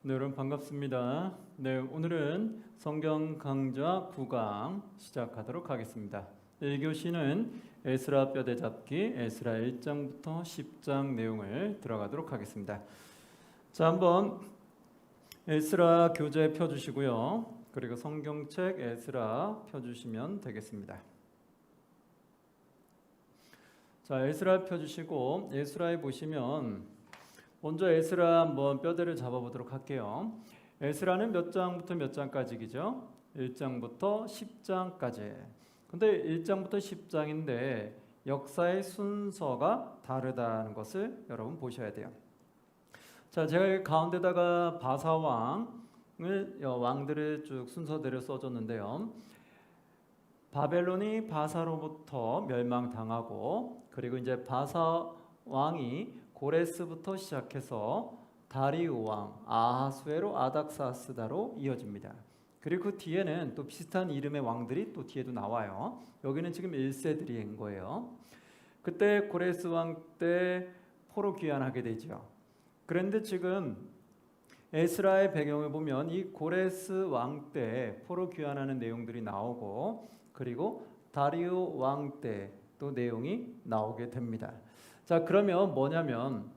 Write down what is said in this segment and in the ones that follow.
네, 여러분 반갑습니다. 네, 오늘은 성경 강좌 9강 시작하도록 하겠습니다. 이 교시는 에스라 뼈대잡기 에스라 1장부터 10장 내용을 들어가도록 하겠습니다. 자, 한번 에스라 교재 펴주시고요. 그리고 성경책 에스라 펴주시면 되겠습니다. 자, 에스라 펴주시고 에스라에 보시면 먼저 에스라 한번 뼈대를 잡아보도록 할게요. 에스라는 몇 장부터 몇 장까지죠? 1장부터 10장까지. 근데 1장부터 10장인데 역사의 순서가 다르다는 것을 여러분 보셔야 돼요. 자, 제가 가운데다가 바사 왕들을 쭉 순서대로 써줬는데요. 바벨론이 바사로부터 멸망당하고, 그리고 이제 바사 왕이 고레스부터 시작해서 다리우 왕, 아하수에로, 아닥사스다로 이어집니다. 그리고 그 뒤에는 또 비슷한 이름의 왕들이 또 뒤에도 나와요. 여기는 지금 1세들인 거예요. 그때 고레스 왕 때 포로 귀환하게 되죠. 그런데 지금 에스라의 배경을 보면 이 고레스 왕 때 포로 귀환하는 내용들이 나오고, 그리고 다리우 왕 때 또 내용이 나오게 됩니다. 자, 그러면 뭐냐면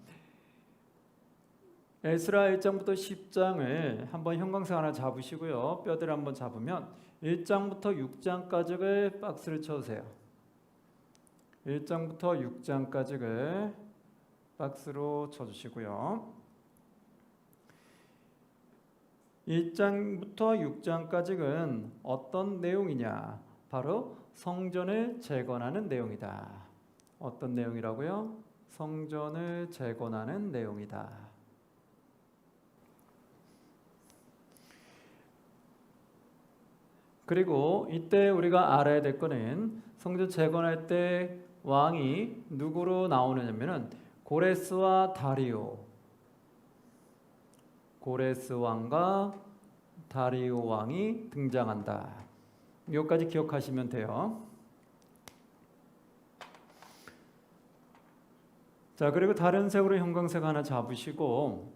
에스라 1장부터 10장을 한번 형광색 하나 잡으시고요. 뼈대를 한번 잡으면 1장부터 6장까지를 박스를 쳐주세요. 1장부터 6장까지를 박스로 쳐주시고요. 1장부터 6장까지는 어떤 내용이냐? 바로 성전을 재건하는 내용이다. 어떤 내용이라고요? 성전을 재건하는 내용이다. 그리고 이때 우리가 알아야 될 거는 성전 재건할 때 왕이 누구로 나오느냐면은 고레스와 다리오. 고레스 왕과 다리오 왕이 등장한다. 여기까지 기억하시면 돼요. 자, 그리고 다른 색으로 형광색 하나 잡으시고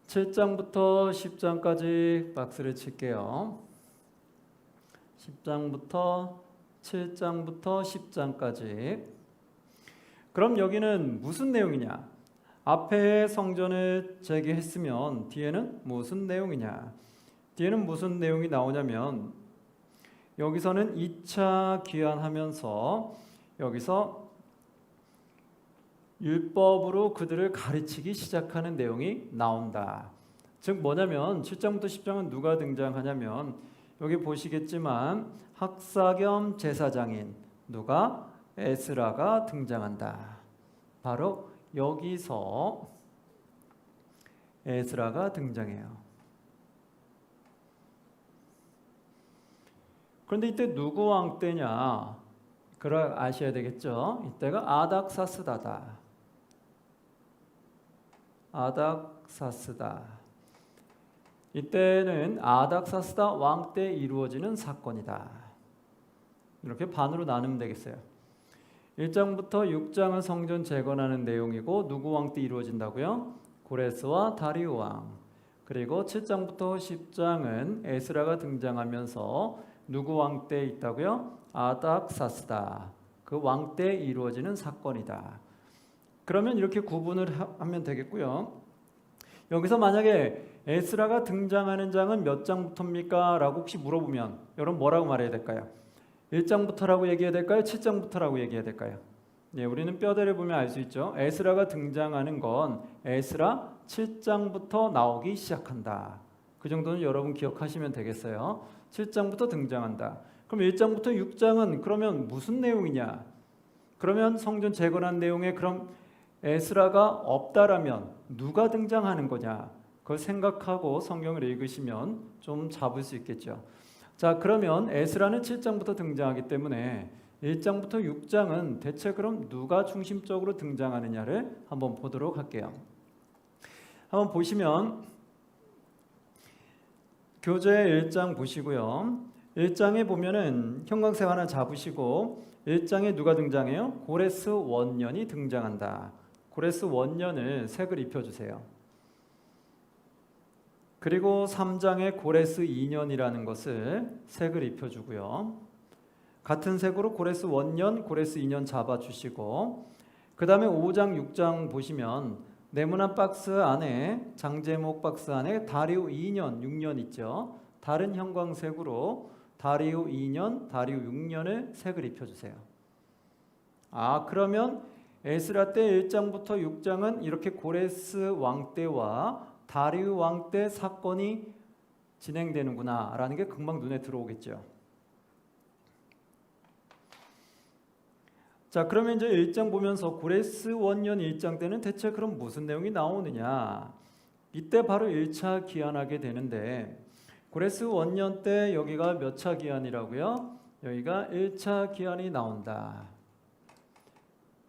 7장부터 10장까지 박스를 칠게요. 10장부터 7장부터 10장까지. 그럼 여기는 무슨 내용이냐? 앞에 성전을 재개했으면 뒤에는 무슨 내용이냐? 뒤에는 무슨 내용이 나오냐면 여기서는 2차 귀환하면서 여기서 율법으로 그들을 가르치기 시작하는 내용이 나온다. 즉 뭐냐면 7장부터 10장은 누가 등장하냐면 여기 보시겠지만 학사 겸 제사장인 누가? 에스라가 등장한다. 바로 여기서 에스라가 등장해요. 그런데 이때 누구 왕 때냐? 그걸 아셔야 되겠죠. 이때가 아닥사스다다. 아닥사스다. 이때는 아닥사스다 왕 때 이루어지는 사건이다. 이렇게 반으로 나누면 되겠어요. 1장부터 6장은 성전 재건하는 내용이고 누구 왕 때 이루어진다고요? 고레스와 다리우 왕. 그리고 7장부터 10장은 에스라가 등장하면서 누구 왕 때 있다고요? 아닥사스다. 그 왕 때 이루어지는 사건이다. 그러면 이렇게 구분을 하면 되겠고요. 여기서 만약에 에스라가 등장하는 장은 몇 장부터입니까? 라고 혹시 물어보면 여러분 뭐라고 말해야 될까요? 1장부터라고 얘기해야 될까요? 7장부터라고 얘기해야 될까요? 예, 우리는 뼈대를 보면 알 수 있죠. 에스라가 등장하는 건 에스라 7장부터 나오기 시작한다. 그 정도는 여러분 기억하시면 되겠어요. 7장부터 등장한다. 그럼 1장부터 6장은 그러면 무슨 내용이냐? 그러면 성전 재건한 내용에 그럼 에스라가 없다라면 누가 등장하는 거냐? 그걸 생각하고 성경을 읽으시면 좀 잡을 수 있겠죠. 자, 그러면 에스라는 7장부터 등장하기 때문에 1장부터 6장은 대체 그럼 누가 중심적으로 등장하느냐를 한번 보도록 할게요. 한번 보시면 교재 1장 보시고요. 1장에 보면은 형광색 하나 잡으시고 1장에 누가 등장해요? 고레스 원년이 등장한다. 고레스 원년을 색을 입혀주세요. 그리고 3장에 고레스 2년이라는 것을 색을 입혀주고요. 같은 색으로 고레스 1년, 고레스 2년 잡아주시고 그 다음에 5장, 6장 보시면 네모난 박스 안에 장제목 박스 안에 다리오 2년, 6년 있죠. 다른 형광색으로 다리오 2년, 다리오 6년을 색을 입혀주세요. 그러면 에스라 때 1장부터 6장은 이렇게 고레스 왕 때와 다리오 왕 때 사건이 진행되는구나 라는 게 금방 눈에 들어오겠죠. 자, 그러면 이제 1장 보면서 고레스 원년 1장 때는 대체 그럼 무슨 내용이 나오느냐? 이때 바로 1차 기한하게 되는데 고레스 원년 때 여기가 몇 차 기한이라고요? 여기가 1차 기한이 나온다.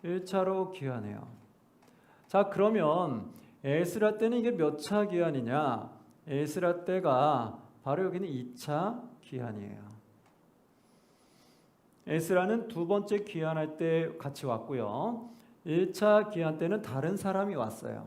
1차로 기한해요. 자, 그러면 에스라 때는 이게 몇 차 기한이냐? 에스라 때가 바로 여기는 2차 기한이에요. 에스라는 두 번째 기한할 때 같이 왔고요. 1차 기한 때는 다른 사람이 왔어요.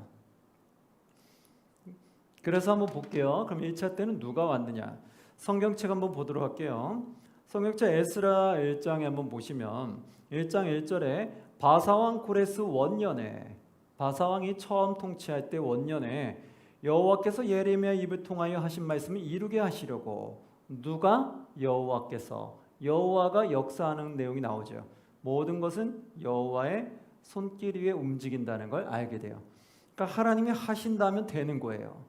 그래서 한번 볼게요. 그럼 1차 때는 누가 왔느냐? 성경책 한번 보도록 할게요. 성경책 에스라 1장에 한번 보시면 1장 1절에 바사왕 고레스 원년에 바사왕이 처음 통치할 때 원년에 여호와께서 예레미야 입을 통하여 하신 말씀을 이루게 하시려고 누가? 여호와께서 여호와가 역사하는 내용이 나오죠. 모든 것은 여호와의 손길 위에 움직인다는 걸 알게 돼요. 그러니까 하나님이 하신다면 되는 거예요.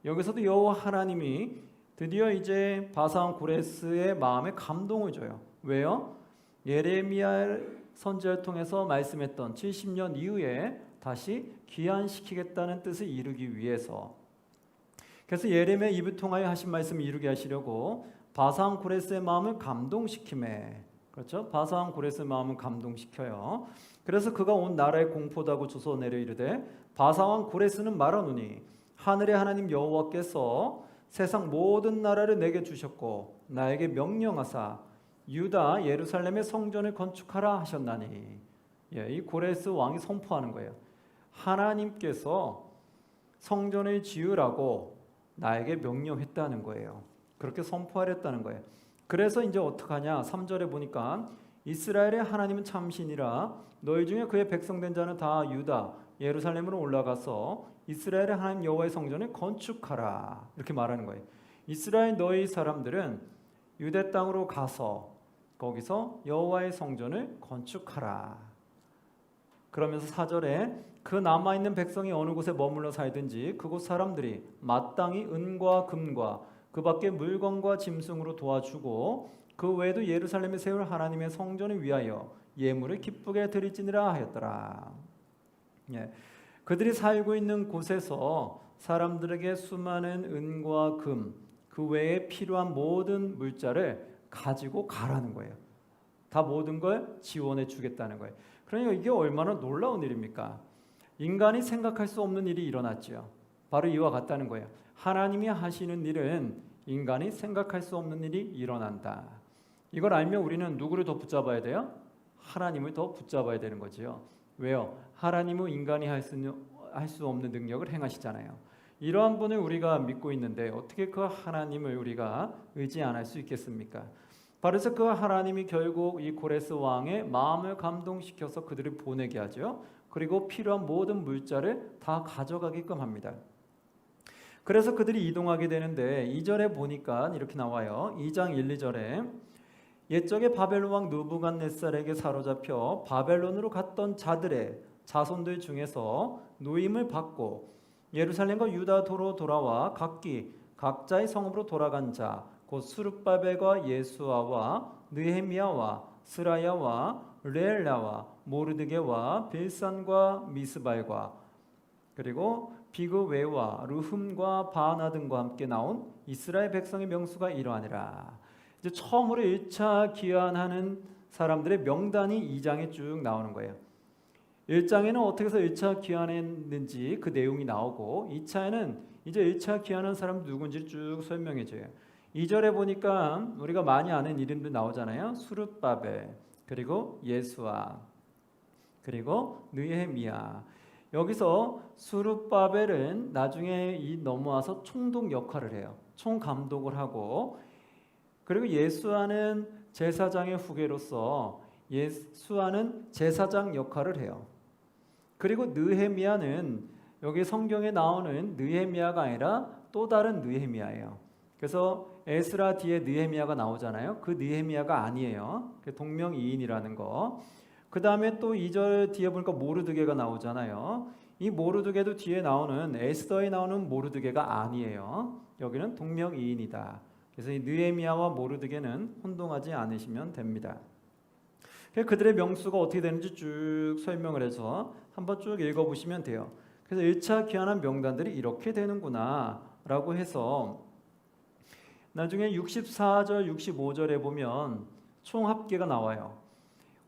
여기서도 여호와 하나님이 드디어 이제 바사왕 고레스의 마음에 감동을 줘요. 왜요? 예레미야 선지자를 통해서 말씀했던 70년 이후에 다시 기한시키겠다는 뜻을 이루기 위해서. 그래서 예레미야 입을 통하여 하신 말씀을 이루게 하시려고 바사왕 고레스의 마음을 감동시킴에, 그렇죠? 바사왕 고레스의 마음을 감동시켜요. 그래서 그가 온 나라에 공포하고 주소 내려 이르되 바사왕 고레스는 말하노니 하늘의 하나님 여호와께서 세상 모든 나라를 내게 주셨고 나에게 명령하사 유다 예루살렘의 성전을 건축하라 하셨나니. 이 고레스 왕이 선포하는 거예요. 하나님께서 성전을 지으라고 나에게 명령했다는 거예요. 그렇게 선포하랬다는 거예요. 그래서 이제 어떡하냐? 3절에 보니까 이스라엘의 하나님은 참신이라 너희 중에 그의 백성된 자는 다 유다 예루살렘으로 올라가서 이스라엘의 하나님 여호와의 성전을 건축하라 이렇게 말하는 거예요. 이스라엘 너희 사람들은 유대 땅으로 가서 거기서 여호와의 성전을 건축하라. 그러면서 4절에 그 남아있는 백성이 어느 곳에 머물러 살든지 그곳 사람들이 마땅히 은과 금과 그 밖에 물건과 짐승으로 도와주고 그 외에도 예루살렘에 세울 하나님의 성전을 위하여 예물을 기쁘게 드릴지니라 하였더라. 그들이 살고 있는 곳에서 사람들에게 수많은 은과 금, 그 외에 필요한 모든 물자를 가지고 가라는 거예요. 다 모든 걸 지원해 주겠다는 거예요. 그러니까 이게 얼마나 놀라운 일입니까? 인간이 생각할 수 없는 일이 일어났죠. 바로 이와 같다는 거예요. 하나님이 하시는 일은 인간이 생각할 수 없는 일이 일어난다. 이걸 알면 우리는 누구를 더 붙잡아야 돼요? 하나님을 더 붙잡아야 되는 거지요. 왜요? 하나님은 인간이 할 수 없는 능력을 행하시잖아요. 이러한 분을 우리가 믿고 있는데 어떻게 그 하나님을 우리가 의지 안 할 수 있겠습니까? 바로 그 하나님이 결국 이 고레스 왕의 마음을 감동시켜서 그들을 보내게 하죠. 그리고 필요한 모든 물자를 다 가져가게끔 합니다. 그래서 그들이 이동하게 되는데 2절에 보니까 이렇게 나와요. 2장 1, 2절에 옛적에 바벨론 왕 느부갓네살에게 사로잡혀 바벨론으로 갔던 자들의 자손들 중에서 노임을 받고 예루살렘과 유다도로 돌아와 각기 각자의 성읍으로 돌아간 자 곧 스룹바벨과 예수아와 느헤미야와 스라야와 레엘야와 모르드게와 빌산과 미스발과 그리고 비그웨와 르흠과 바나 등과 함께 나온 이스라엘 백성의 명수가 이러하니라. 이제 처음으로 1차 기한하는 사람들의 명단이 2장에 쭉 나오는 거예요. 1장에는 어떻게 해서 1차 기한했는지 그 내용이 나오고 2차에는 이제 1차 기한한 사람 누군지 쭉 설명해 줘요. 2절에 보니까 우리가 많이 아는 이름들 나오잖아요. 수룹바벨, 그리고 예수아, 그리고 느헤미야. 여기서 스룹바벨은 나중에 넘어와서 총독 역할을 해요. 총감독을 하고, 그리고 예수아는 제사장의 후계로서 예수아는 제사장 역할을 해요. 그리고 느헤미야는 여기 성경에 나오는 느헤미야가 아니라 또 다른 느헤미야예요. 그래서 에스라 뒤에 느헤미야가 나오잖아요. 그 느헤미야가 아니에요. 동명이인이라는 거. 그 다음에 또 2절 뒤에 보니까 모르드게가 나오잖아요. 이 모르드게도 뒤에 나오는 에스더에 나오는 모르드게가 아니에요. 여기는 동명이인이다. 그래서 이 느헤미야와 모르드게는 혼동하지 않으시면 됩니다. 그들의 명수가 어떻게 되는지 쭉 설명을 해서 한번 쭉 읽어보시면 돼요. 그래서 1차 귀환한 명단들이 이렇게 되는구나 라고 해서 나중에 64절, 65절에 보면 총 합계가 나와요.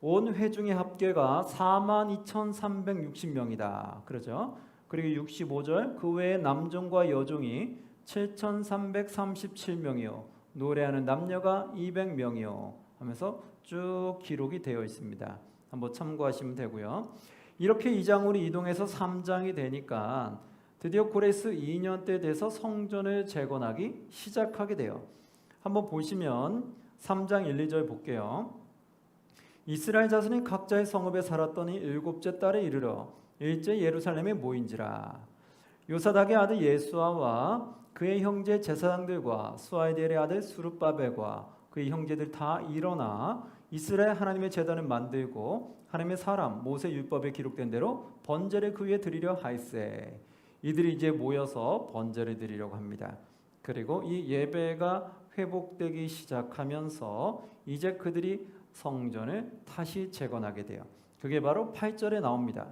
온 회중의 합계가 42,360명이다. 그러죠? 그리고 65절 그 외에 남종과 여종이 7,337명이요. 노래하는 남녀가 200명이요. 하면서 쭉 기록이 되어 있습니다. 한번 참고하시면 되고요. 이렇게 2장으로 이동해서 3장이 되니까 드디어 고레스 2년 때 돼서 성전을 재건하기 시작하게 돼요. 한번 보시면 3장 1, 2절 볼게요. 이스라엘 자손이 각자의 성읍에 살았더니 7째 달에 이르러 일제 예루살렘에 모인지라. 요사닥의 아들 예수아와 그의 형제 제사장들과 수아이델의 아들 스룹바벨과 그의 형제들 다 일어나 이스라엘 하나님의 제단을 만들고 하나님의 사람 모세 율법에 기록된 대로 번제를 그 위에 드리려 하였세. 이들이 이제 모여서 번제를 드리려고 합니다. 그리고 이 예배가 회복되기 시작하면서 이제 그들이 성전을 다시 재건하게 돼요. 그게 바로 8절에 나옵니다.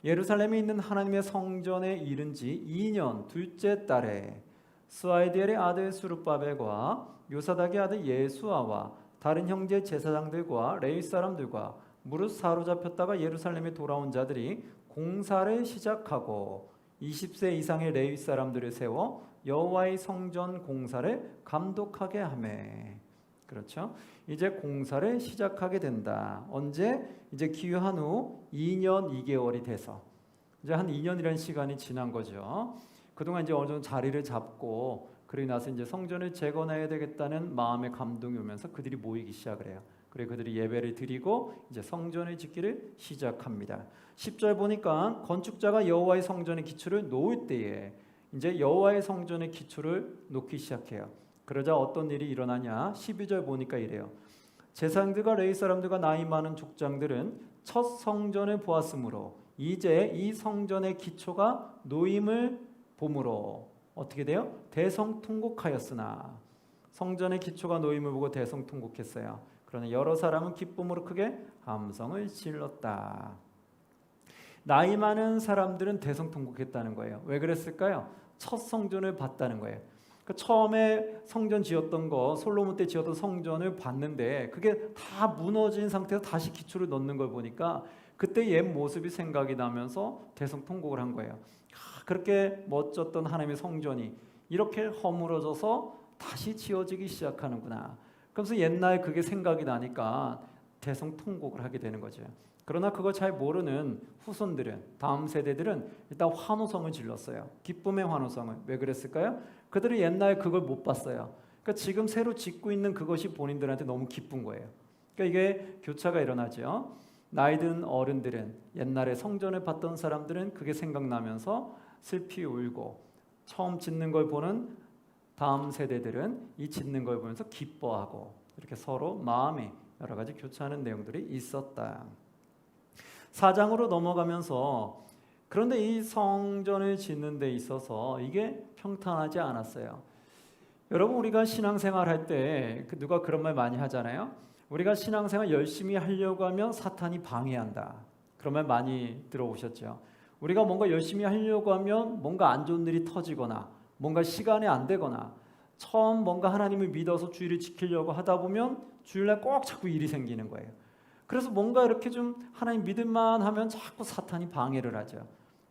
예루살렘에 있는 하나님의 성전에 이른 지 2년 둘째 달에 스와이디엘의 아들 스룹바벨과 요사닥의 아들 예수아와 다른 형제 제사장들과 레위 사람들과 무릇 사로잡혔다가 예루살렘에 돌아온 자들이 공사를 시작하고 20세 이상의 레위 사람들을 세워 여호와의 성전 공사를 감독하게 하매. 그렇죠? 이제 공사를 시작하게 된다. 언제? 이제 기유한 후 2년 2개월이 돼서 이제 한 2년이라는 시간이 지난 거죠. 그동안 이제 어느 정도 자리를 잡고 그러고 나서 이제 성전을 재건해야 되겠다는 마음의 감동이 오면서 그들이 모이기 시작을 해요. 그리고 그들이 예배를 드리고 이제 성전을 짓기를 시작합니다. 10절 보니까 건축자가 여호와의 성전의 기초를 놓을 때에 이제 여호와의 성전의 기초를 놓기 시작해요. 그러자 어떤 일이 일어나냐? 12절 보니까 이래요. 제사장들과 레위 사람들과 나이 많은 족장들은 첫 성전을 보았으므로 이제 이 성전의 기초가 놓임을 보므로 어떻게 돼요? 대성통곡하였으나. 성전의 기초가 놓임을 보고 대성통곡했어요. 그러나 여러 사람은 기쁨으로 크게 함성을 질렀다. 나이 많은 사람들은 대성통곡했다는 거예요. 왜 그랬을까요? 첫 성전을 봤다는 거예요. 처음에 성전 지었던 거, 솔로몬 때 지었던 성전을 봤는데 그게 다 무너진 상태에서 다시 기초를 넣는 걸 보니까 그때 옛 모습이 생각이 나면서 대성통곡을 한 거예요. 그렇게 멋졌던 하나님의 성전이 이렇게 허물어져서 다시 지어지기 시작하는구나. 그래서 옛날 그게 생각이 나니까 대성통곡을 하게 되는 거죠. 그러나 그걸 잘 모르는 후손들은, 다음 세대들은 일단 환호성을 질렀어요. 기쁨의 환호성을. 왜 그랬을까요? 그들은 옛날 그걸 못 봤어요. 그러니까 지금 새로 짓고 있는 그것이 본인들한테 너무 기쁜 거예요. 그러니까 이게 교차가 일어나죠. 나이 든 어른들은, 옛날에 성전을 봤던 사람들은 그게 생각나면서 슬피 울고, 처음 짓는 걸 보는 다음 세대들은 이 짓는 걸 보면서 기뻐하고, 이렇게 서로 마음에 여러 가지 교차하는 내용들이 있었다. 4장으로 넘어가면서 그런데 이 성전을 짓는 데 있어서 이게 평탄하지 않았어요. 여러분, 우리가 신앙생활 할 때 누가 그런 말 많이 하잖아요. 우리가 신앙생활 열심히 하려고 하면 사탄이 방해한다. 그런 말 많이 들어보셨죠. 우리가 뭔가 열심히 하려고 하면 뭔가 안 좋은 일이 터지거나 뭔가 시간이 안 되거나 처음 뭔가 하나님을 믿어서 주일을 지키려고 하다 보면 주일날 꼭 자꾸 일이 생기는 거예요. 그래서 뭔가 이렇게 좀 하나님 믿을만 하면 자꾸 사탄이 방해를 하죠.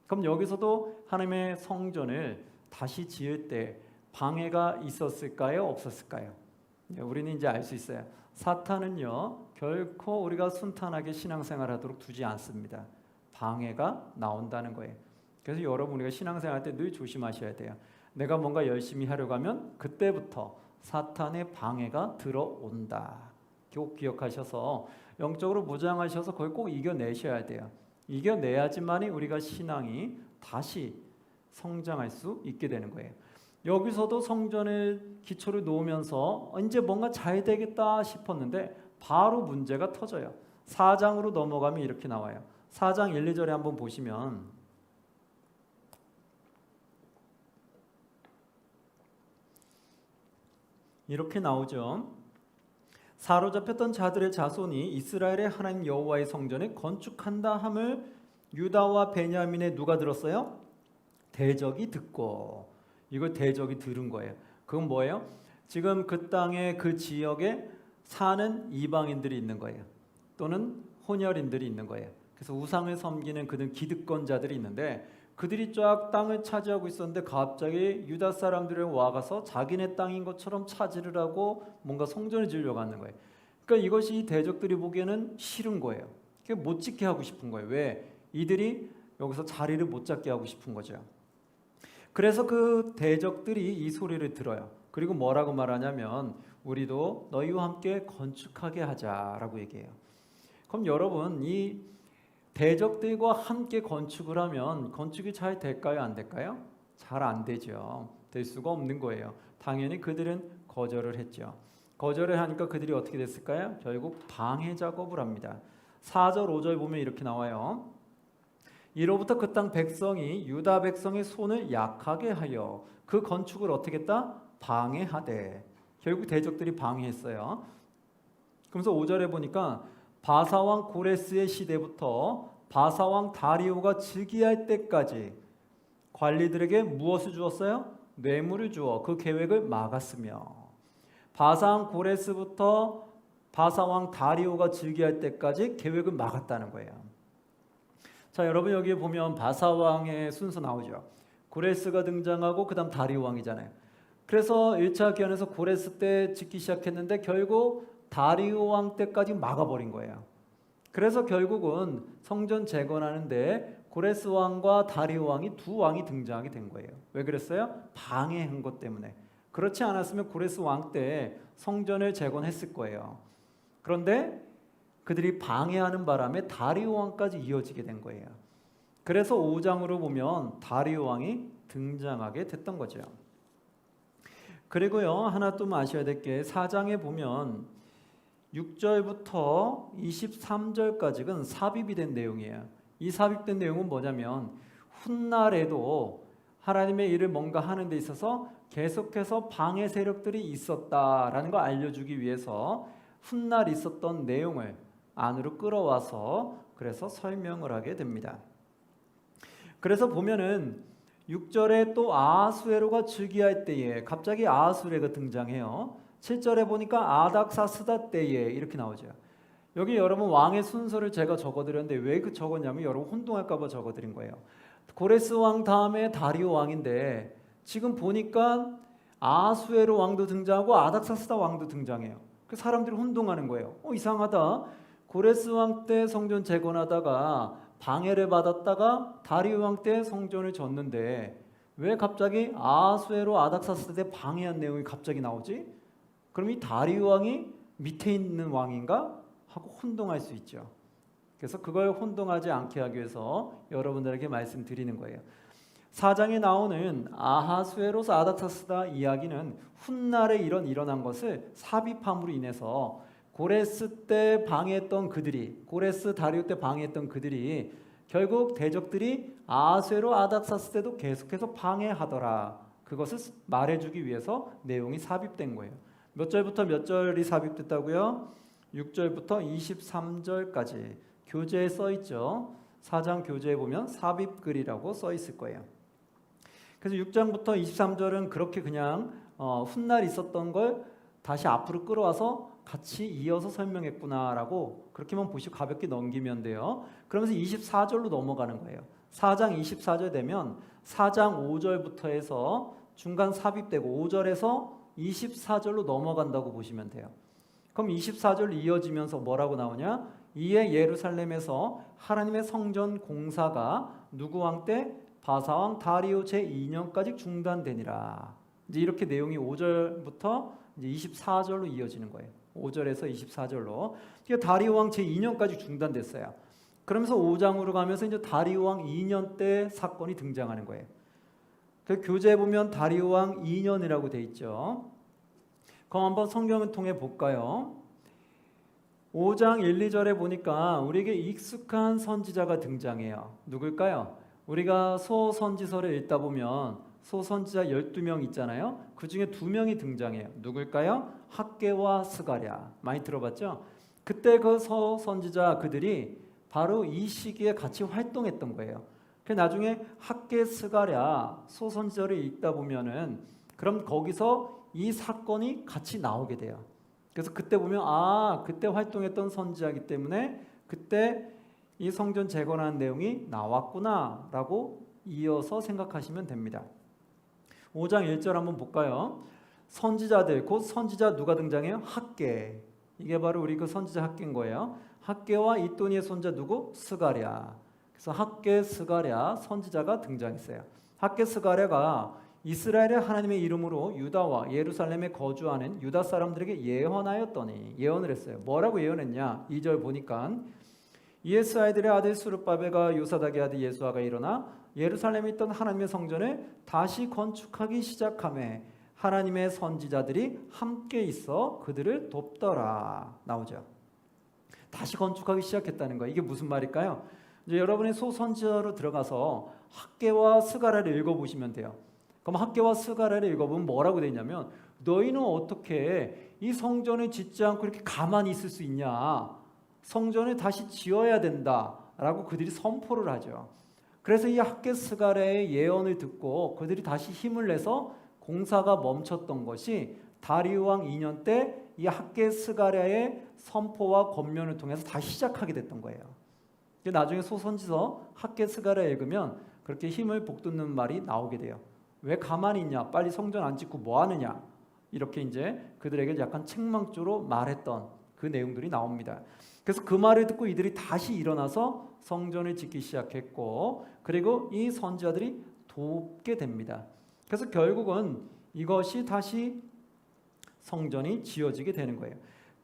그럼 여기서도 하나님의 성전을 다시 지을 때 방해가 있었을까요? 없었을까요? 우리는 이제 알 수 있어요. 사탄은요, 결코 우리가 순탄하게 신앙생활하도록 두지 않습니다. 방해가 나온다는 거예요. 그래서 여러분 우리가 신앙생활 할 때 늘 조심하셔야 돼요. 내가 뭔가 열심히 하려고 하면 그때부터 사탄의 방해가 들어온다. 꼭 기억하셔서 영적으로 무장하셔서 그걸 꼭 이겨내셔야 돼요. 이겨내야지만이 우리가 신앙이 다시 성장할 수 있게 되는 거예요. 여기서도 성전의 기초를 놓으면서 이제 뭔가 잘 되겠다 싶었는데 바로 문제가 터져요. 4장으로 넘어가면 이렇게 나와요. 4장 1, 2절에 한번 보시면 이렇게 나오죠. 사로잡혔던 자들의 자손이 이스라엘의 하나님 여호와의 성전을 건축한다 함을 유다와 베냐민의 누가 들었어요? 대적이 듣고. 이걸 대적이 들은 거예요. 그건 뭐예요? 지금 그 땅에 그 지역에 사는 이방인들이 있는 거예요. 또는 혼혈인들이 있는 거예요. 그래서 우상을 섬기는 그들 기득권자들이 있는데 그들이 쫙 땅을 차지하고 있었는데 갑자기 유다 사람들이 와가서 자기네 땅인 것처럼 차지를 하고 뭔가 성전을 지으려고 하는 거예요. 그러니까 이것이 대적들이 보기에는 싫은 거예요. 못 짓게 하고 싶은 거예요. 왜? 이들이 여기서 자리를 못 잡게 하고 싶은 거죠. 그래서 그 대적들이 이 소리를 들어요. 그리고 뭐라고 말하냐면 우리도 너희와 함께 건축하게 하자라고 얘기해요. 그럼 여러분 이 대적들과 함께 건축을 하면 건축이 잘 될까요? 안 될까요? 잘 안 되죠. 될 수가 없는 거예요. 당연히 그들은 거절을 했죠. 거절을 하니까 그들이 어떻게 됐을까요? 결국 방해 작업을 합니다. 4절 5절 보면 이렇게 나와요. 이로부터 그 땅 백성이 유다 백성의 손을 약하게 하여 그 건축을 어떻게 했다? 방해하되. 결국 대적들이 방해했어요. 그러면서 5절에 보니까 바사왕 고레스의 시대부터 바사왕 다리오가 즉위할 때까지 관리들에게 무엇을 주었어요? 뇌물을 주어 그 계획을 막았으며 바사왕 고레스부터 바사왕 다리오가 즉위할 때까지 계획을 막았다는 거예요. 자, 여러분 여기에 보면 바사왕의 순서 나오죠. 고레스가 등장하고 그 다음 다리오 왕이잖아요. 그래서 1차 기원에서 고레스 때 짓기 시작했는데 결국 다리오 왕 때까지 막아버린 거예요. 그래서 결국은 성전 재건하는데 고레스 왕과 다리오 왕이 두 왕이 등장하게 된 거예요. 왜 그랬어요? 방해한 것 때문에. 그렇지 않았으면 고레스 왕 때 성전을 재건했을 거예요. 그런데 그들이 방해하는 바람에 다리오 왕까지 이어지게 된 거예요. 그래서 5장으로 보면 다리오 왕이 등장하게 됐던 거죠. 그리고요 하나 또 아셔야 될 게 4장에 보면 6절부터 23절까지는 삽입이 된 내용이에요. 이 삽입된 내용은 뭐냐면 훗날에도 하나님의 일을 뭔가 하는 데 있어서 계속해서 방해 세력들이 있었다라는 걸 알려주기 위해서 훗날 있었던 내용을 안으로 끌어와서 그래서 설명을 하게 됩니다. 그래서 보면은 6절에 또 아하수에로가 즉위할 때에 갑자기 아하수에로가 등장해요. 7절에 보니까 아닥사스다 때에 이렇게 나오죠. 여기 여러분 왕의 순서를 제가 적어드렸는데 왜 그 적었냐면 여러분 혼동할까 봐 적어드린 거예요. 고레스 왕 다음에 다리오 왕인데 지금 보니까 아하수에로 왕도 등장하고 아닥사스다 왕도 등장해요. 그 사람들이 혼동하는 거예요. 이상하다. 고레스 왕 때 성전 재건하다가 방해를 받았다가 다리오 왕 때 성전을 졌는데 왜 갑자기 아하수에로 아닥사스다 때 방해한 내용이 갑자기 나오지? 그럼 이 다리오 왕이 밑에 있는 왕인가? 하고 혼동할 수 있죠. 그래서 그걸 혼동하지 않게 하기 위해서 여러분들에게 말씀드리는 거예요. 4장에 나오는 아하수에로스 아닥사스다 이야기는 훗날에 일어난 것을 삽입함으로 인해서 고레스 때 방해했던 그들이 고레스 다리오 때 방해했던 그들이 결국 대적들이 아하수에로 아닥사스 때도 계속해서 방해하더라. 그것을 말해주기 위해서 내용이 삽입된 거예요. 몇 절부터 몇 절이 삽입됐다고요? 6절부터 23절까지 교재에 써 있죠. 4장 교재에 보면 삽입글이라고 써 있을 거예요. 그래서 6장부터 23절은 그렇게 그냥 훗날 있었던 걸 다시 앞으로 끌어와서 같이 이어서 설명했구나라고 그렇게만 보시고 가볍게 넘기면 돼요. 그러면서 24절로 넘어가는 거예요. 4장 24절 되면 4장 5절부터 해서 중간 삽입되고 5절에서 24절로 넘어간다고 보시면 돼요. 그럼 24절로 이어지면서 뭐라고 나오냐? 이에 예루살렘에서 하나님의 성전 공사가 누구 왕 때? 바사왕 다리오 제2년까지 중단되니라. 이제 이렇게 내용이 5절부터 이제 24절로 이어지는 거예요. 5절에서 24절로. 그러니까 다리오 왕 제2년까지 중단됐어요. 그러면서 5장으로 가면서 이제 다리오 왕 2년 때 사건이 등장하는 거예요. 그 교재에 보면 다리오 왕 2년이라고 돼 있죠. 그럼 한번 성경을 통해 볼까요? 5장 1, 2절에 보니까 우리에게 익숙한 선지자가 등장해요. 누굴까요? 우리가 소선지서를 읽다 보면 소선지자 12명 있잖아요. 그 중에 2명이 등장해요. 누굴까요? 학개와 스가랴. 많이 들어봤죠? 그때 그 소선지자 그들이 바로 이 시기에 같이 활동했던 거예요. 나중에 학개, 스가랴, 소선지서를 읽다 보면은 그럼 거기서 이 사건이 같이 나오게 돼요. 그래서 그때 보면 그때 활동했던 선지자이기 때문에 그때 이 성전 재건하는 내용이 나왔구나라고 이어서 생각하시면 됩니다. 5장 1절 한번 볼까요? 선지자들, 곧 선지자 누가 등장해요? 학개. 이게 바로 우리 그 선지자 학개인 거예요. 학개와 이또니의 손자 누구? 스가랴. 그래서 학개, 스가랴 선지자가 등장했어요. 학개, 스가랴가 이스라엘의 하나님의 이름으로 유다와 예루살렘에 거주하는 유다 사람들에게 예언하였더니, 예언을 했어요. 뭐라고 예언했냐? 2절 보니까 이에스아이들의 아들 스룹바벨과 요사닥의 아들 예수아가 일어나 예루살렘에 있던 하나님의 성전을 다시 건축하기 시작하며 하나님의 선지자들이 함께 있어 그들을 돕더라. 나오죠. 다시 건축하기 시작했다는 거예요. 이게 무슨 말일까요? 이제 여러분의 소선지자로 들어가서 학개와 스가랴를 읽어보시면 돼요. 그럼 학개와 스가랴를 읽어보면 뭐라고 되어 있냐면 너희는 어떻게 이 성전을 짓지 않고 이렇게 가만히 있을 수 있냐? 성전을 다시 지어야 된다라고 그들이 선포를 하죠. 그래서 이 학개 스가랴의 예언을 듣고 그들이 다시 힘을 내서 공사가 멈췄던 것이 다리오 왕 2년 때 이 학개 스가랴의 선포와 권면을 통해서 다시 시작하게 됐던 거예요. 나중에 소선지서 학개 스가랴 읽으면 그렇게 힘을 북돋는 말이 나오게 돼요. 왜 가만히 있냐? 빨리 성전 안 짓고 뭐 하느냐? 이렇게 이제 그들에게 약간 책망조로 말했던 그 내용들이 나옵니다. 그래서 그 말을 듣고 이들이 다시 일어나서 성전을 짓기 시작했고, 그리고 이 선지자들이 돕게 됩니다. 그래서 결국은 이것이 다시 성전이 지어지게 되는 거예요.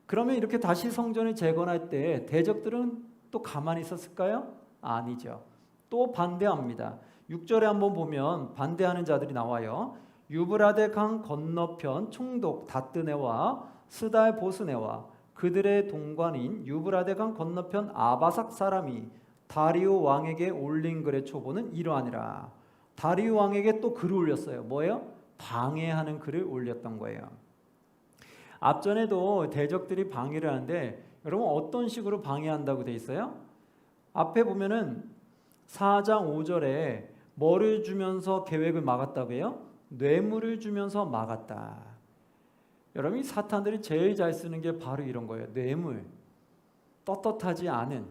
그러면 이렇게 다시 성전을 재건할 때 대적들은 또 가만히 있었을까요? 아니죠. 또 반대합니다. 6절에 한번 보면 반대하는 자들이 나와요. 유브라데 강 건너편 총독 다뜨네와 스달 보스네와 그들의 동관인 유브라데 강 건너편 아바삭 사람이 다리오 왕에게 올린 글의 초보는 이러하니라. 다리오 왕에게 또 글을 올렸어요. 뭐예요? 방해하는 글을 올렸던 거예요. 앞전에도 대적들이 방해를 하는데 여러분 어떤 식으로 방해한다고 돼 있어요? 앞에 보면은 4장 5절에 뭐를 주면서 계획을 막았다고 해요? 뇌물을 주면서 막았다. 여러분 이 사탄들이 제일 잘 쓰는 게 바로 이런 거예요. 뇌물. 떳떳하지 않은,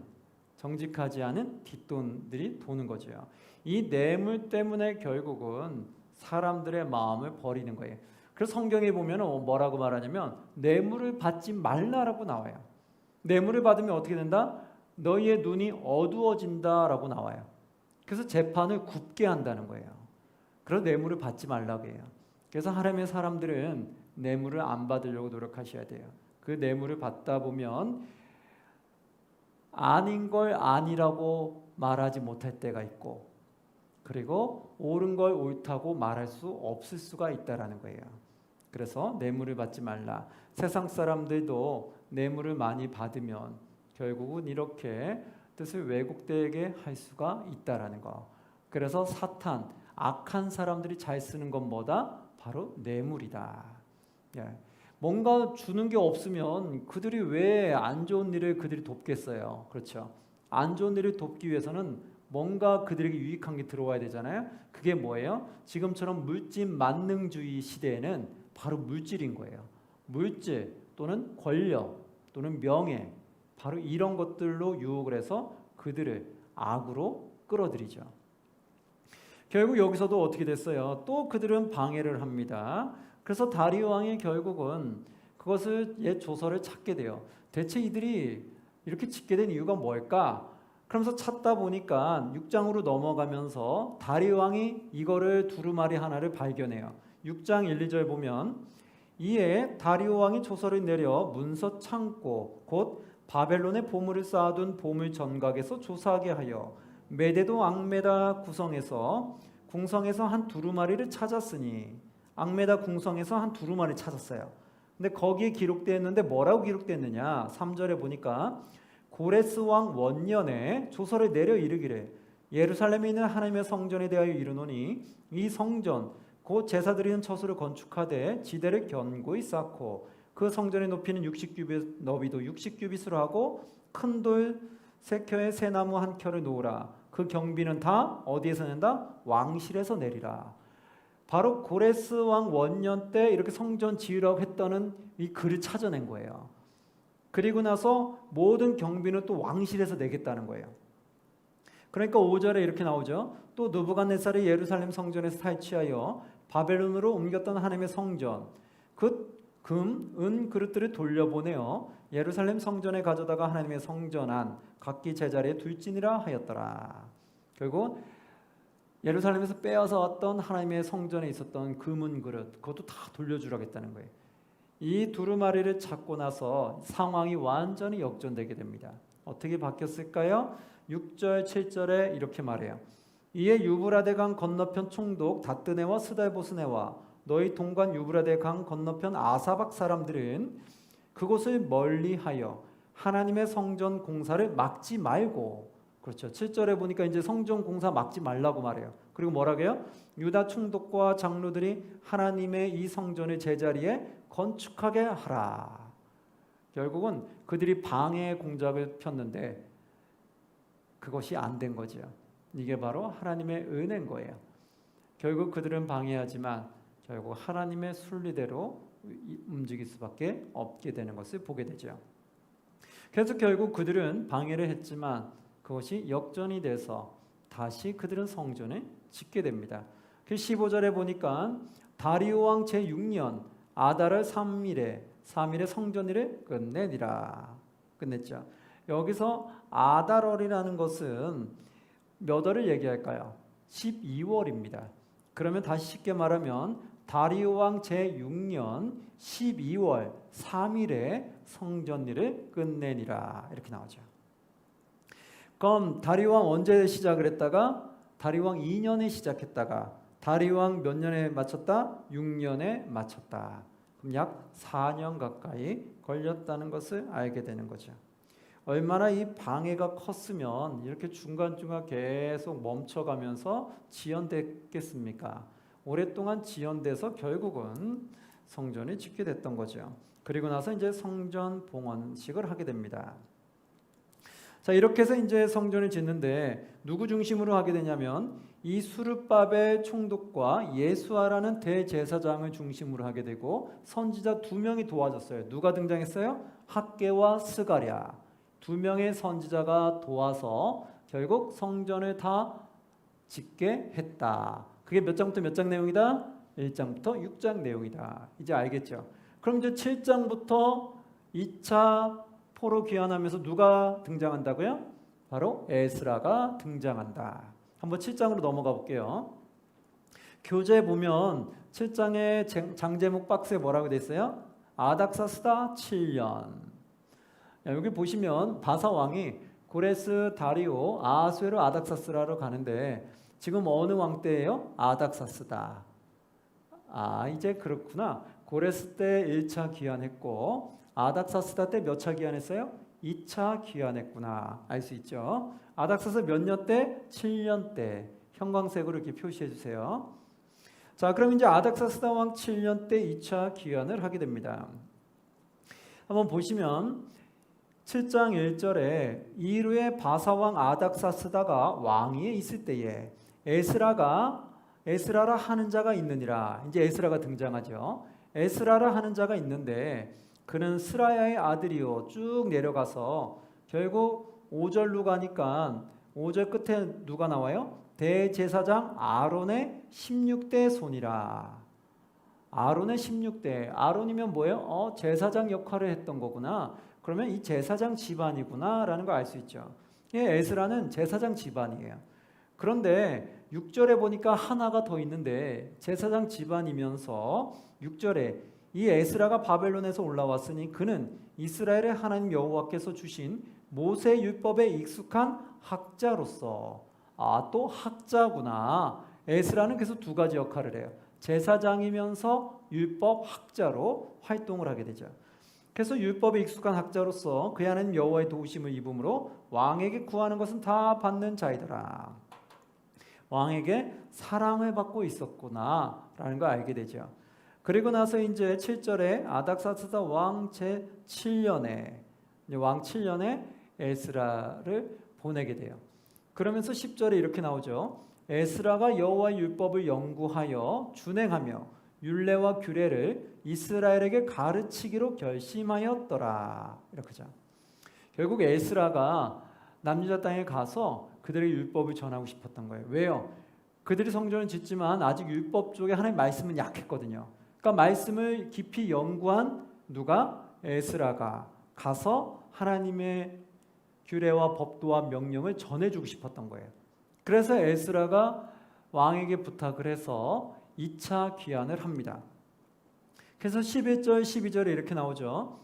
정직하지 않은 뒷돈들이 도는 거죠. 이 뇌물 때문에 결국은 사람들의 마음을 버리는 거예요. 그래서 성경에 보면 뭐라고 말하냐면 뇌물을 받지 말라라고 나와요. 뇌물을 받으면 어떻게 된다? 너희의 눈이 어두워진다라고 나와요. 그래서 재판을 굽게 한다는 거예요. 그래서 뇌물을 받지 말라고 해요. 그래서 하나님의 사람들은 뇌물을 안 받으려고 노력하셔야 돼요. 그 뇌물을 받다 보면 아닌 걸 아니라고 말하지 못할 때가 있고, 그리고 옳은 걸 옳다고 말할 수 없을 수가 있다라는 거예요. 그래서 뇌물을 받지 말라. 세상 사람들도 뇌물을 많이 받으면 결국은 이렇게 뜻을 왜곡되게 할 수가 있다라는 거. 그래서 사탄, 악한 사람들이 잘 쓰는 건 뭐다? 바로 뇌물이다. 뭔가 주는 게 없으면 그들이 왜 안 좋은 일을 그들이 돕겠어요? 그렇죠. 안 좋은 일을 돕기 위해서는 뭔가 그들에게 유익한 게 들어와야 되잖아요. 그게 뭐예요? 지금처럼 물질 만능주의 시대에는 바로 물질인 거예요. 물질 또는 권력 또는 명예, 바로 이런 것들로 유혹을 해서 그들을 악으로 끌어들이죠. 결국 여기서도 어떻게 됐어요? 또 그들은 방해를 합니다. 그래서 다리오 왕이 결국은 그것을 옛 조서를 찾게 돼요. 대체 이들이 이렇게 짓게 된 이유가 뭘까? 그러면서 찾다 보니까 6장으로 넘어가면서 다리 왕이 이거를 두루마리 하나를 발견해요. 6장 1, 2절 보면 이에 다리오 왕이 조서를 내려 문서 창고 곧 바벨론의 보물을 쌓아둔 보물 전각에서 조사하게 하여 메대도 앙메다 궁성에서 한 두루마리를 찾았으니 앙메다 궁성에서 한 두루마리를 찾았어요. 근데 거기에 기록되어 있는데 뭐라고 기록됐느냐? 3절에 보니까 고레스 왕 원년에 조서를 내려 이르기를 예루살렘에 있는 하나님의 성전에 대하여 이르노니 이 성전 곧 제사 드리는 처소를 건축하되 지대를 견고히 쌓고 그 성전의 높이는 60규빗 너비도 60규빗으로 하고 큰 돌 3켜에 새 나무 1켜를 놓으라. 그 경비는 다 어디에서 낸다? 왕실에서 내리라. 바로 고레스 왕 원년 때 이렇게 성전 지으라고 했다는 이 글을 찾아낸 거예요. 그리고 나서 모든 경비는 또 왕실에서 내겠다는 거예요. 그러니까 5절에 이렇게 나오죠. 또 느부갓네살이 예루살렘 성전에서 탈취하여 바벨론으로 옮겼던 하나님의 성전 그 금, 은 그릇들을 돌려보내어 예루살렘 성전에 가져다가 하나님의 성전 안 각기 제자리에 둘지니라 하였더라. 결국 예루살렘에서 빼앗아 왔던 하나님의 성전에 있었던 금은 그릇 그것도 다 돌려주라겠다는 거예요. 이 두루마리를 찾고 나서 상황이 완전히 역전되게 됩니다. 어떻게 바뀌었을까요? 6절 7절에 이렇게 말해요. 이에 유브라데 강 건너편 총독 다뜨네와 스달보스네와 너희 동관 유브라데 강 건너편 아사박 사람들은 그곳을 멀리하여 하나님의 성전 공사를 막지 말고, 그렇죠. 7절에 보니까 이제 성전 공사 막지 말라고 말해요. 그리고 뭐라고 해요? 유다 총독과 장로들이 하나님의 이 성전을 제자리에 건축하게 하라. 결국은 그들이 방해 공작을 폈는데 그것이 안 된 거죠. 이게 바로 하나님의 은혜인 거예요. 결국 그들은 방해하지만 결국 하나님의 순리대로 움직일 수밖에 없게 되는 것을 보게 되죠. 그래서 결국 그들은 방해를 했지만 그것이 역전이 돼서 다시 그들은 성전을 짓게 됩니다. 그 15절에 보니까 다리오 왕 제6년 아달월 3일에 성전일을 끝냈죠. 여기서 아달월이라는 것은 몇 월을 얘기할까요? 12월입니다. 그러면 다시 쉽게 말하면 다리오 왕 제6년 12월 3일에 성전일을 끝내니라 이렇게 나오죠. 그럼 다리오 왕 언제 시작을 했다가 다리오 왕 2년에 시작했다가 다리오 왕 몇 년에 마쳤다? 6년에 마쳤다. 그럼 약 4년 가까이 걸렸다는 것을 알게 되는 거죠. 얼마나 이 방해가 컸으면 이렇게 중간중간 계속 멈춰가면서 지연됐겠습니까? 오랫동안 지연돼서 결국은 성전이 짓게 됐던 거죠. 그리고 나서 이제 성전 봉헌식을 하게 됩니다. 자, 이렇게 해서 이제 성전을 짓는데 누구 중심으로 하게 되냐면 이 수르바벨 총독과 예수아라는 대제사장을 중심으로 하게 되고 선지자 2명이 도와줬어요. 누가 등장했어요? 학개와 스가랴. 2명의 선지자가 도와서 결국 성전을 다 짓게 했다. 그게 몇 장부터 몇 장 내용이다? 1장부터 6장 내용이다. 이제 알겠죠? 그럼 이제 7장부터 2차 포로 귀환하면서 누가 등장한다고요? 바로 에스라가 등장한다. 한번 7장으로 넘어가 볼게요. 교재 보면 7장의 장제목 박스에 뭐라고 돼 있어요? 아닥사스다 7년. 여기 보시면 바사 왕이 고레스, 다리오, 아하수에로 아닥사스라로 가는데 지금 어느 왕 때예요? 아닥사스다. 아, 이제 그렇구나. 고레스 때 1차 귀환했고 아닥사스다 때 몇 차 귀환했어요? 2차 귀환했구나. 알 수 있죠? 아닥사스 몇 년 때? 7년 때. 형광색으로 이렇게 표시해 주세요. 자, 그럼 이제 아닥사스다 왕 7년 때 2차 귀환을 하게 됩니다. 한번 보시면 7장 1절에 이후에 바사왕 아닥사스다가 왕위에 있을 때에 에스라라 하는 자가 있느니라. 이제 에스라가 등장하죠. 에스라라 하는 자가 있는데 그는 스라야의 아들이요. 쭉 내려가서 결국 5절로 가니까 5절 끝에 누가 나와요? 대제사장 아론의 16대 손이라. 아론의 16대. 아론이면 뭐예요? 제사장 역할을 했던 거구나. 그러면 이 제사장 집안이구나라는 걸 알 수 있죠. 에스라는 제사장 집안이에요. 그런데 6절에 보니까 하나가 더 있는데 제사장 집안이면서 6절에 이 에스라가 바벨론에서 올라왔으니 그는 이스라엘의 하나님 여호와께서 주신 모세 율법에 익숙한 학자로서 또 학자구나. 에스라는 그래서 두 가지 역할을 해요. 제사장이면서 율법 학자로 활동을 하게 되죠. 그래서 율법에 익숙한 학자로서 그의 하나님 여호와의 도우심을 입음으로 왕에게 구하는 것은 다 받는 자이더라. 왕에게 사랑을 받고 있었구나라는 걸 알게 되죠. 그리고 나서 이제 7절에 아닥사스다 왕 제7년에 왕 7년에 에스라를 보내게 돼요. 그러면서 10절에 이렇게 나오죠. 에스라가 여호와의 율법을 연구하여 준행하며 율례와 규례를 이스라엘에게 가르치기로 결심하였더라. 이렇게죠. 결국 에스라가 남유다 땅에 가서 그들의 율법을 전하고 싶었던 거예요. 왜요? 그들이 성전을 짓지만 아직 율법 쪽에 하나님의 말씀은 약했거든요. 그러니까 말씀을 깊이 연구한 누가? 에스라가 가서 하나님의 규례와 법도와 명령을 전해주고 싶었던 거예요. 그래서 에스라가 왕에게 부탁을 해서 2차 귀환을 합니다. 그래서 11절 12절에 이렇게 나오죠.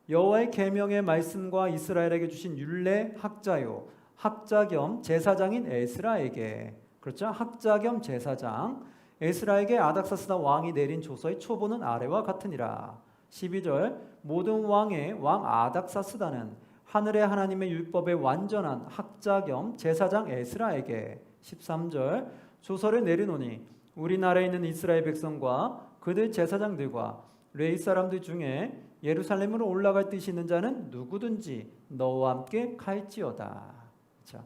여호와의 계명의 말씀과 이스라엘에게 주신 율례 학자요 학자 겸 제사장인 에스라에게, 그렇죠? 학자 겸 제사장 에스라에게 아닥사스다 왕이 내린 조서의 초보는 아래와 같으니라. 12절 모든 왕의 왕 아닥사스다는 하늘의 하나님의 율법의 완전한 학자 겸 제사장 에스라에게. 13절 조서를 내리노니 우리나라에 있는 이스라엘 백성과 그들 제사장들과 레위 사람들 중에 예루살렘으로 올라갈 뜻이 있는 자는 누구든지 너와 함께 갈지어다. 자,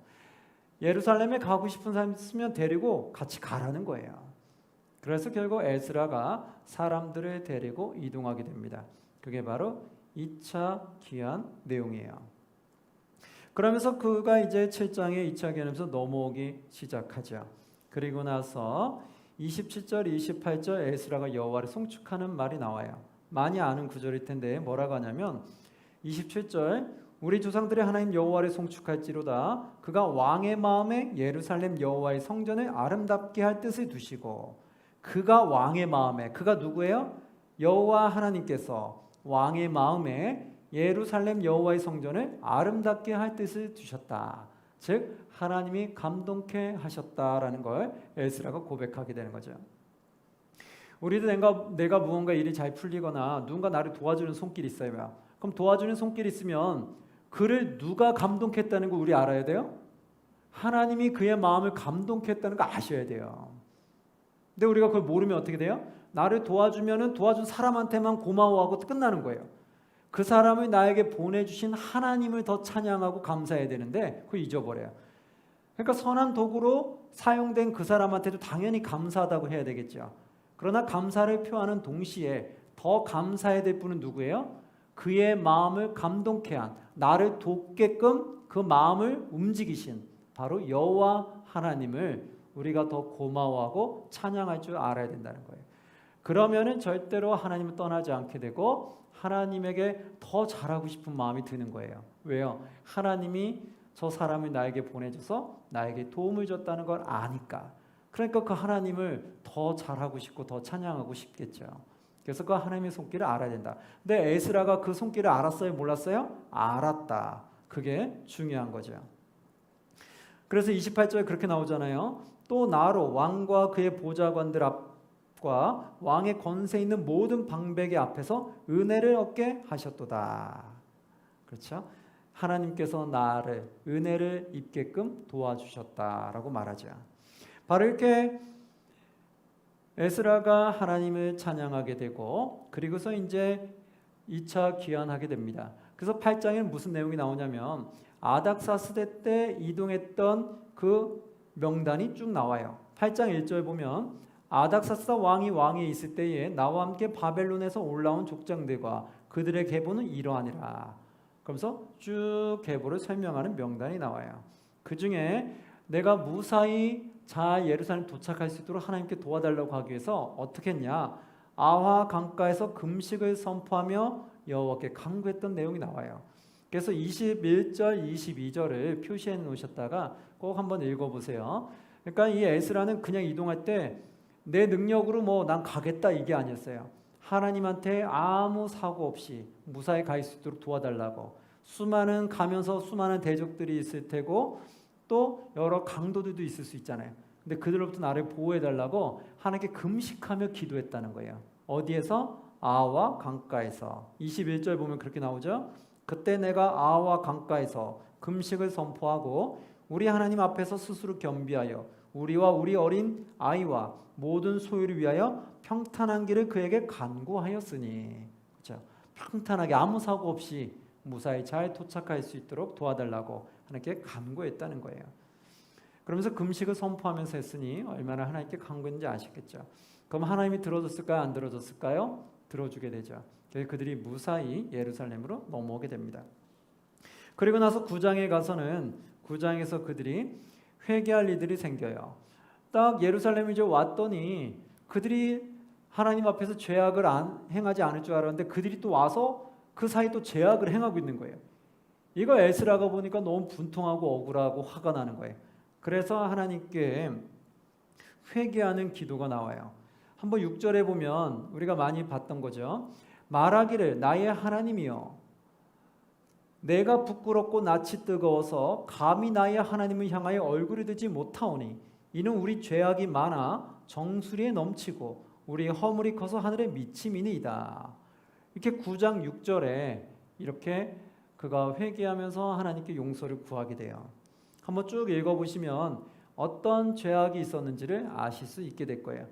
예루살렘에 가고 싶은 사람 있으면 데리고 같이 가라는 거예요. 그래서 결국 에스라가 사람들을 데리고 이동하게 됩니다. 그게 바로 2차 귀환 내용이에요. 그러면서 그가 이제 7장에 2차 귀환하면서 넘어오기 시작하죠. 그리고 나서 27절, 28절 에스라가 여호와를 송축하는 말이 나와요. 많이 아는 구절일 텐데 뭐라고 하냐면 27절 우리 조상들의 하나님 여호와를 송축할지로다 그가 왕의 마음에 예루살렘 여호와의 성전을 아름답게 할 뜻을 두시고. 그가 왕의 마음에, 그가 누구예요? 여호와 하나님께서 왕의 마음에 예루살렘 여호와의 성전을 아름답게 할 뜻을 두셨다. 즉 하나님이 감동케 하셨다라는 걸 에스라가 고백하게 되는 거죠. 우리도 내가 무언가 일이 잘 풀리거나 누군가 나를 도와주는 손길이 있어요. 그럼 도와주는 손길이 있으면 그를 누가 감동케 했다는 걸 우리 알아야 돼요? 하나님이 그의 마음을 감동케 했다는 거 아셔야 돼요. 근데 우리가 그걸 모르면 어떻게 돼요? 나를 도와주면은 도와준 사람한테만 고마워하고 끝나는 거예요. 그 사람을 나에게 보내주신 하나님을 더 찬양하고 감사해야 되는데 그걸 잊어버려요. 그러니까 선한 도구로 사용된 그 사람한테도 당연히 감사하다고 해야 되겠죠. 그러나 감사를 표하는 동시에 더 감사해야 될 분은 누구예요? 그의 마음을 감동케 한, 나를 돕게끔 그 마음을 움직이신 바로 여호와 하나님을 우리가 더 고마워하고 찬양할 줄 알아야 된다는 거예요. 그러면은 절대로 하나님을 떠나지 않게 되고 하나님에게 더 잘하고 싶은 마음이 드는 거예요. 왜요? 하나님이 저 사람을 나에게 보내줘서 나에게 도움을 줬다는 걸 아니까. 그러니까 그 하나님을 더 잘하고 싶고 더 찬양하고 싶겠죠. 그래서 그 하나님의 손길을 알아야 된다. 근데 에스라가 그 손길을 알았어요? 몰랐어요? 알았다. 그게 중요한 거죠. 그래서 28절에 그렇게 나오잖아요. 또 나로 왕과 그의 보좌관들 앞과 왕의 권세 있는 모든 방백의 앞에서 은혜를 얻게 하셨도다. 그렇죠? 하나님께서 나를 은혜를 입게끔 도와주셨다라고 말하죠. 바로 이렇게 에스라가 하나님을 찬양하게 되고 그리고서 이제 2차 귀환하게 됩니다. 그래서 8장에는 무슨 내용이 나오냐면 아닥사스대 때 이동했던 그 명단이 쭉 나와요. 8장 1절 보면 아닥사스다 왕이 왕위에 있을 때에 나와 함께 바벨론에서 올라온 족장들과 그들의 계보는 이러하니라. 그러면서 쭉 계보를 설명하는 명단이 나와요. 그 중에 내가 무사히 잘 예루살렘 도착할 수 있도록 하나님께 도와달라고 하기 위해서 어떻게 했냐? 아화 강가에서 금식을 선포하며 여호와께 간구했던 내용이 나와요. 그래서 21절, 22절을 표시해 놓으셨다가 꼭 한번 읽어보세요. 그러니까 이 에스라는 그냥 이동할 때 내 능력으로 뭐 난 가겠다 이게 아니었어요. 하나님한테 아무 사고 없이 무사히 갈 수 있도록 도와달라고. 가면서 수많은 대적들이 있을 테고 또 여러 강도들도 있을 수 있잖아요. 근데 그들로부터 나를 보호해달라고 하나님께 금식하며 기도했다는 거예요. 어디에서? 아와 강가에서. 21절 보면 그렇게 나오죠. 그때 내가 아와 강가에서 금식을 선포하고 우리 하나님 앞에서 스스로 겸비하여 우리와 우리 어린 아이와 모든 소유를 위하여 평탄한 길을 그에게 간구하였으니, 그렇죠? 평탄하게 아무 사고 없이 무사히 잘 도착할 수 있도록 도와달라고 하나님께 간구했다는 거예요. 그러면서 금식을 선포하면서 했으니 얼마나 하나님께 간구했는지 아시겠죠? 그럼 하나님이 들어줬을까요? 안 들어줬을까요? 들어주게 되죠. 그래서 그들이 무사히 예루살렘으로 넘어오게 됩니다. 그리고 나서 9장에 가서는 9장에서 그들이 회개할 일들이 생겨요. 딱 예루살렘에 이제 왔더니 그들이 하나님 앞에서 죄악을 행하지 않을 줄 알았는데 그들이 또 와서 그 사이 또 죄악을 행하고 있는 거예요. 이거 에스라가 보니까 너무 분통하고 억울하고 화가 나는 거예요. 그래서 하나님께 회개하는 기도가 나와요. 한번 6절에 보면 우리가 많이 봤던 거죠. 말하기를 나의 하나님이여 내가 부끄럽고 낯이 뜨거워서 감히 나의 하나님을 향하여 얼굴을 들지 못하오니 이는 우리 죄악이 많아 정수리에 넘치고 우리 허물이 커서 하늘에 미침이니이다. 이렇게 9장 6절에 이렇게 그가 회개하면서 하나님께 용서를 구하게 돼요. 한번 쭉 읽어보시면 어떤 죄악이 있었는지를 아실 수 있게 될 거예요.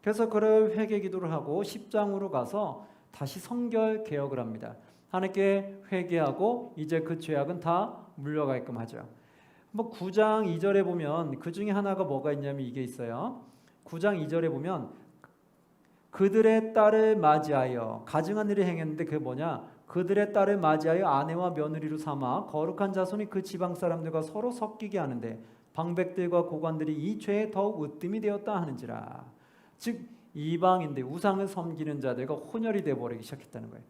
그래서 그를 회개 기도를 하고 10장으로 가서 다시 성결 개혁을 합니다. 하나님께 회개하고 이제 그 죄악은 다 물러가게끔 하죠. 한번 9장 2절에 보면 그 중에 하나가 뭐가 있냐면 이게 있어요. 9장 2절에 보면 그들의 딸을 맞이하여 가증한 일을 행했는데 그게 뭐냐? 그들의 딸을 맞이하여 아내와 며느리로 삼아 거룩한 자손이 그 지방 사람들과 서로 섞이게 하는데 방백들과 고관들이 이 죄에 더욱 으뜸이 되었다 하는지라. 즉 이방인들 우상을 섬기는 자들과 혼혈이 되어버리기 시작했다는 거예요.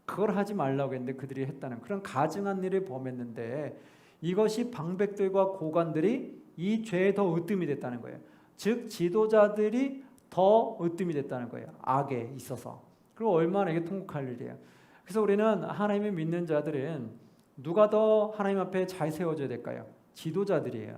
그걸 하지 말라고 했는데 그들이 했다는 그런 가증한 일을 범했는데 이것이 방백들과 고관들이 이 죄에 더 으뜸이 됐다는 거예요. 즉 지도자들이 더 으뜸이 됐다는 거예요. 악에 있어서. 그리고 얼마나 이게 통곡할 일이에요. 그래서 우리는 하나님을 믿는 자들은 누가 더 하나님 앞에 잘 세워져야 될까요? 지도자들이에요.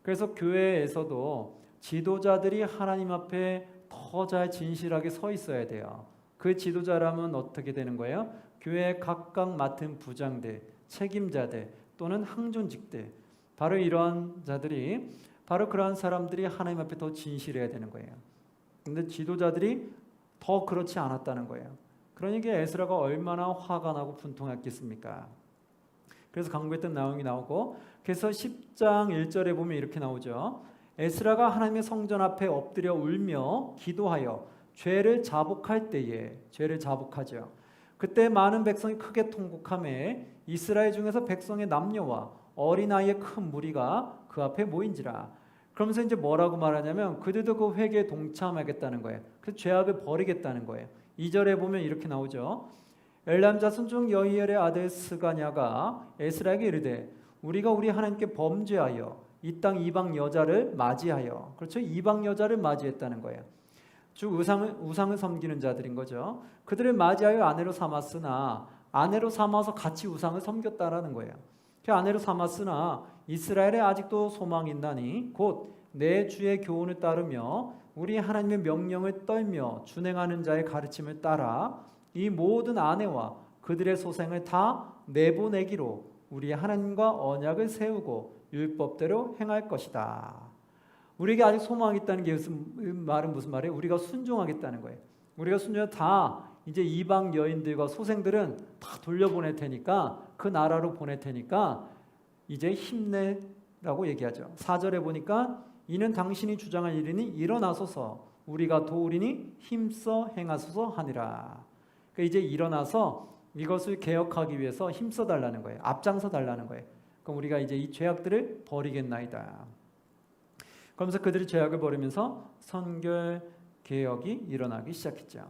그래서 교회에서도 지도자들이 하나님 앞에 더 잘 진실하게 서 있어야 돼요. 그 지도자라면 어떻게 되는 거예요? 교회 각각 맡은 부장들, 책임자들 또는 항존직들, 바로 이러한 자들이 바로 그러한 사람들이 하나님 앞에 더 진실해야 되는 거예요. 근데 지도자들이 더 그렇지 않았다는 거예요. 그러니까 에스라가 얼마나 화가 나고 분통했겠습니까? 그래서 강구했던 내용이 나오고 그래서 10장 1절에 보면 이렇게 나오죠. 에스라가 하나님의 성전 앞에 엎드려 울며 기도하여 죄를 자복할 때에 죄를 자복하죠. 그때 많은 백성이 크게 통곡하며 이스라엘 중에서 백성의 남녀와 어린아이의 큰 무리가 그 앞에 모인지라. 그러면서 이제 뭐라고 말하냐면 그들도 그 회개에 동참하겠다는 거예요. 그 죄악을 버리겠다는 거예요. 2절에 보면 이렇게 나오죠. 엘람 자손 중 여히엘의 아들 스가냐가 에스라에게 이르되 우리가 우리 하나님께 범죄하여 이 땅 이방 여자를 맞이하여, 그렇죠? 이방 여자를 맞이했다는 거예요. 즉 우상을 섬기는 자들인 거죠. 그들을 맞이하여 아내로 삼았으나 아내로 삼아서 같이 우상을 섬겼다라는 거예요. 그 아내로 삼았으나 이스라엘에 아직도 소망이 있나니 곧 내 주의 교훈을 따르며 우리 하나님의 명령을 떨며 준행하는 자의 가르침을 따라 이 모든 아내와 그들의 소생을 다 내보내기로 우리 하나님과 언약을 세우고 율법대로 행할 것이다. 우리에게 아직 소망이 있다는 게 무슨 말이에요? 우리가 순종하겠다는 거예요. 우리가 순종해 다 이제 이방 여인들과 소생들은 다 돌려보낼 테니까 그 나라로 보낼 테니까 이제 힘내라고 얘기하죠. 4절에 보니까 이는 당신이 주장할 일이니 일어나소서 우리가 도우리니 힘써 행하소서 하니라. 그러니까 이제 일어나서 이것을 개혁하기 위해서 힘써 달라는 거예요. 앞장서 달라는 거예요. 그럼 우리가 이제 이 죄악들을 버리겠나이다. 그러면서 그들이 죄악을 버리면서 선결 개혁이 일어나기 시작했죠.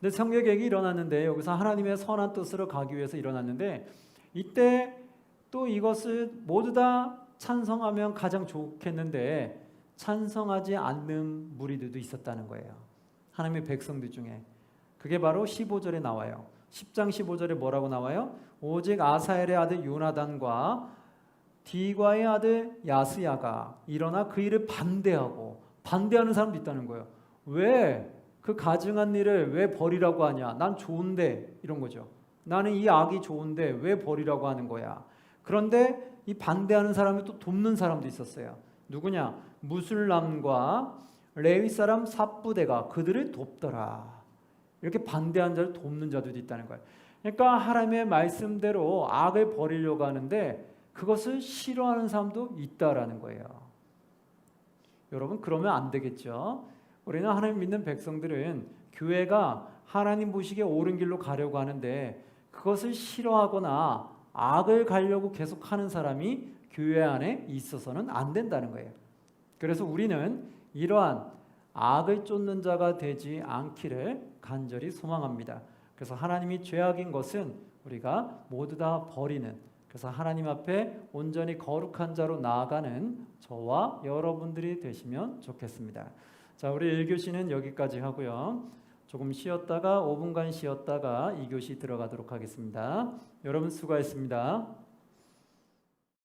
근데 성경계획이 일어났는데 여기서 하나님의 선한 뜻으로 가기 위해서 일어났는데 이때 또 이것을 모두 다 찬성하면 가장 좋겠는데 찬성하지 않는 무리들도 있었다는 거예요. 하나님의 백성들 중에. 그게 바로 15절에 나와요. 10장 15절에 뭐라고 나와요? 오직 아사엘의 아들 요나단과 디과의 아들 야스야가 일어나 그 일을 반대하는 사람도 있다는 거예요. 왜 그 가증한 일을 왜 버리라고 하냐? 난 좋은데 이런 거죠. 나는 이 악이 좋은데 왜 버리라고 하는 거야? 그런데 이 반대하는 사람이 또 돕는 사람도 있었어요. 누구냐? 무술람과 레위 사람 삽부대가 그들을 돕더라. 이렇게 반대하는 자를 돕는 자들도 있다는 거예요. 그러니까 하나님의 말씀대로 악을 버리려고 하는데 그것을 싫어하는 사람도 있다라는 거예요. 여러분 그러면 안 되겠죠. 우리는 하나님 믿는 백성들은 교회가 하나님 보시기에 옳은 길로 가려고 하는데 그것을 싫어하거나 악을 가려고 계속하는 사람이 교회 안에 있어서는 안 된다는 거예요. 그래서 우리는 이러한 악을 쫓는 자가 되지 않기를 간절히 소망합니다. 그래서 하나님이 죄악인 것은 우리가 모두 다 버리는, 그래서 하나님 앞에 온전히 거룩한 자로 나아가는 저와 여러분들이 되시면 좋겠습니다. 자, 우리 1교시는 여기까지 하고요. 조금 쉬었다가 5분간 쉬었다가 2교시 들어가도록 하겠습니다. 여러분 수고하셨습니다.